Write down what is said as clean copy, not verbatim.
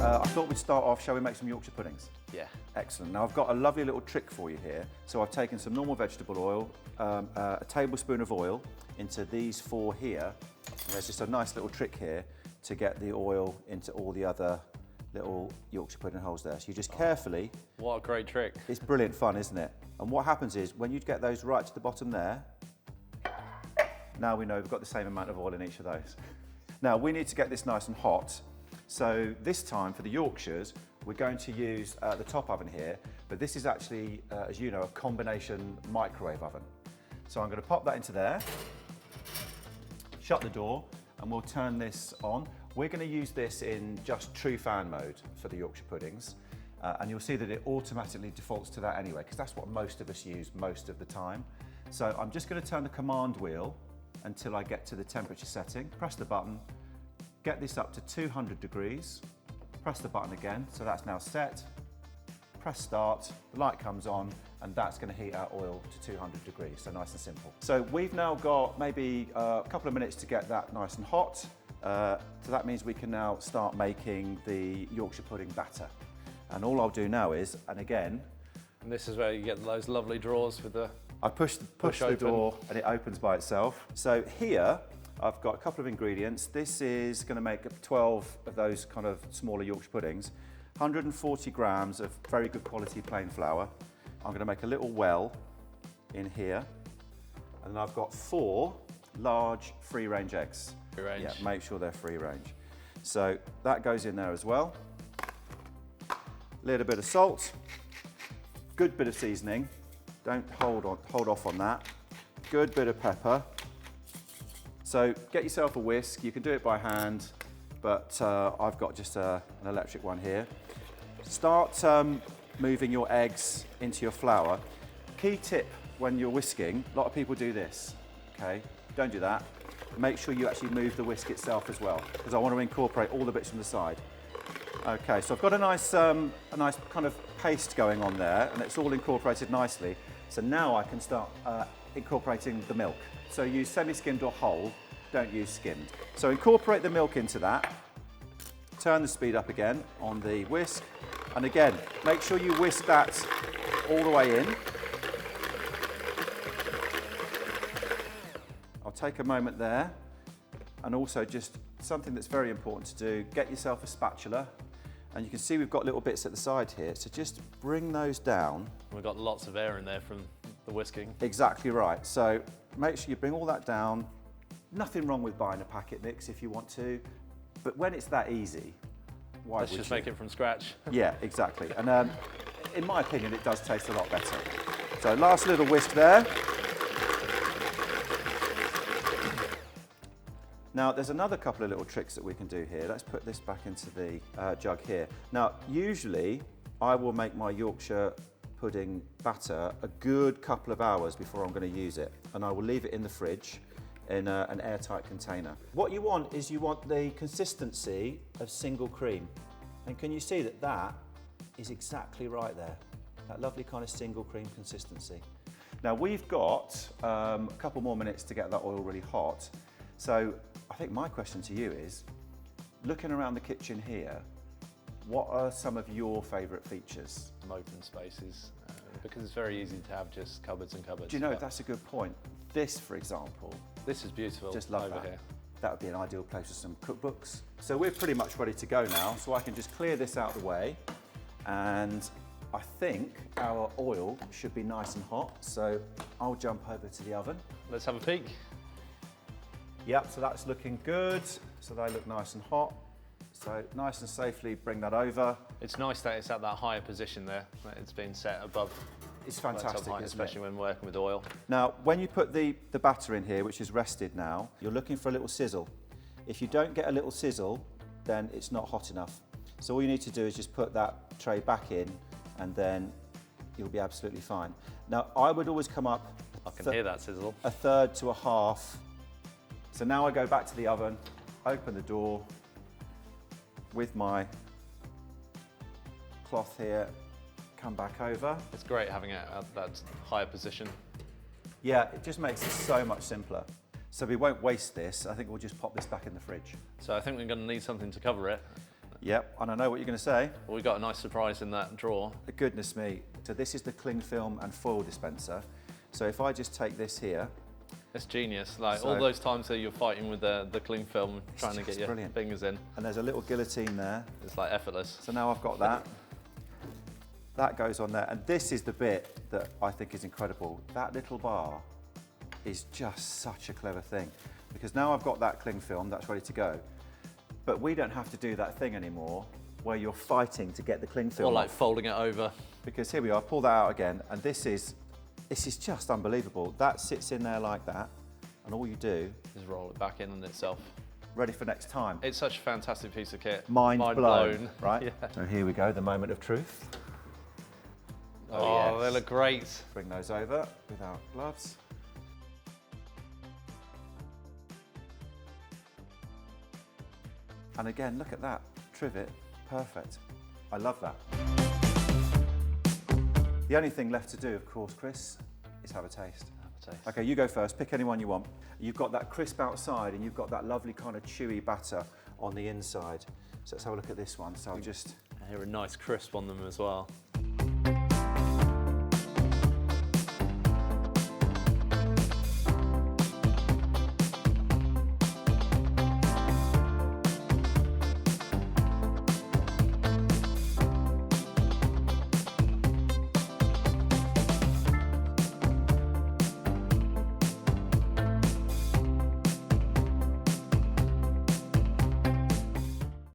I thought we'd start off, shall we make some Yorkshire puddings? Yeah. Excellent. Now I've got a lovely little trick for you here. So I've taken some normal vegetable oil, a tablespoon of oil into these 4 here. And there's just a nice little trick here to get the oil into all the other little Yorkshire pudding holes there. So you just carefully... What a great trick. It's brilliant fun, isn't it? And what happens is, when you get those right to the bottom there, now we know we've got the same amount of oil in each of those. Now we need to get this nice and hot. So this time for the Yorkshires, we're going to use the top oven here, but this is actually, as you know, a combination microwave oven. So I'm going to pop that into there, shut the door, and we'll turn this on. We're going to use this in just true fan mode for the Yorkshire puddings, and you'll see that it automatically defaults to that anyway, because that's what most of us use most of the time. So I'm just going to turn the command wheel until I get to the temperature setting, press the button, get this up to 200 degrees, press the button again, so that's now set, press start, the light comes on, and that's going to heat our oil to 200 degrees, so nice and simple. So we've now got maybe a couple of minutes to get that nice and hot, so that means we can now start making the Yorkshire pudding batter. And all I'll do now is, and again... And this is where you get those lovely drawers with the... I push the door and it opens by itself. So here, I've got a couple of ingredients. This is going to make 12 of those kind of smaller Yorkshire puddings. 140 grams of very good quality plain flour. I'm going to make a little well in here. And then I've got 4 large free-range eggs. Free range. Yeah, make sure they're free range. So that goes in there as well. Little bit of salt. Good bit of seasoning. Don't hold off on that. Good bit of pepper. So get yourself a whisk. You can do it by hand, but I've got just an electric one here. Start moving your eggs into your flour. Key tip when you're whisking, a lot of people do this, okay? Don't do that. Make sure you actually move the whisk itself as well, because I want to incorporate all the bits from the side. Okay, so I've got a nice kind of paste going on there, and it's all incorporated nicely. So now I can start incorporating the milk. So use semi-skimmed or whole, don't use skimmed. So incorporate the milk into that. Turn the speed up again on the whisk. And again, make sure you whisk that all the way in. I'll take a moment there. And also just something that's very important to do, get yourself a spatula. And you can see we've got little bits at the side here, so just bring those down. We've got lots of air in there from the whisking. Exactly right. So make sure you bring all that down. Nothing wrong with buying a packet mix if you want to, but when it's that easy, why would you? Let's just make it from scratch. Yeah, exactly. And in my opinion, it does taste a lot better. So last little whisk there. Now, there's another couple of little tricks that we can do here. Let's put this back into the jug here. Now, usually, I will make my Yorkshire pudding batter a good couple of hours before I'm going to use it. And I will leave it in the fridge in an airtight container. What you want is you want the consistency of single cream. And can you see that that is exactly right there? That lovely kind of single cream consistency. Now, we've got a couple more minutes to get that oil really hot. So I think my question to you is, looking around the kitchen here, what are some of your favourite features? Open spaces, because it's very easy to have just cupboards and cupboards. Do you know, that's a good point. This, for example. This is beautiful. Just love over that. here. That would be an ideal place for some cookbooks. So we're pretty much ready to go now, so I can just clear this out of the way. And I think our oil should be nice and hot, so I'll jump over to the oven. Let's have a peek. Yep, so that's looking good. So they look nice and hot. So nice and safely bring that over. It's nice that it's at that higher position there, that it's been set above. It's fantastic, height, especially when working with oil. Now, when you put the batter in here, which is rested now, you're looking for a little sizzle. If you don't get a little sizzle, then it's not hot enough. So all you need to do is just put that tray back in, and then you'll be absolutely fine. Now, I would always come up I can hear that sizzle. a third to a half. So now I go back to the oven, open the door with my cloth here, come back over. It's great having it at that higher position. Yeah, it just makes it so much simpler. So we won't waste this. I think we'll just pop this back in the fridge. So I think we're going to need something to cover it. Yep, and I know what you're going to say. Well, we got a nice surprise in that drawer. Goodness me. So this is the cling film and foil dispenser. So if I just take this here. It's genius. Like So- all those times that you're fighting with the cling film, trying to just get your brilliant. fingers in. And there's a little guillotine there. It's like effortless. So now I've got that. That goes on there. And this is the bit that I think is incredible. That little bar is just such a clever thing. Because now I've got that cling film, that's ready to go. But we don't have to do that thing anymore where you're fighting to get the cling film Or like off. folding it over. Because here we are, pull that out again, and this is just unbelievable. That sits in there like that, and all you do, Just roll it back in on itself. ready for next time. It's such a fantastic piece of kit. Mind blown, right? Yeah. So here we go, the moment of truth. Oh, yes. they look great. Bring those over without gloves. And again, look at that, trivet, perfect. I love that. The only thing left to do, of course, Chris, is have a taste. Okay, you go first, pick any one you want. You've got that crisp outside and you've got that lovely kind of chewy batter on the inside. So let's have a look at this one. So I'll just... I hear a nice crisp on them as well.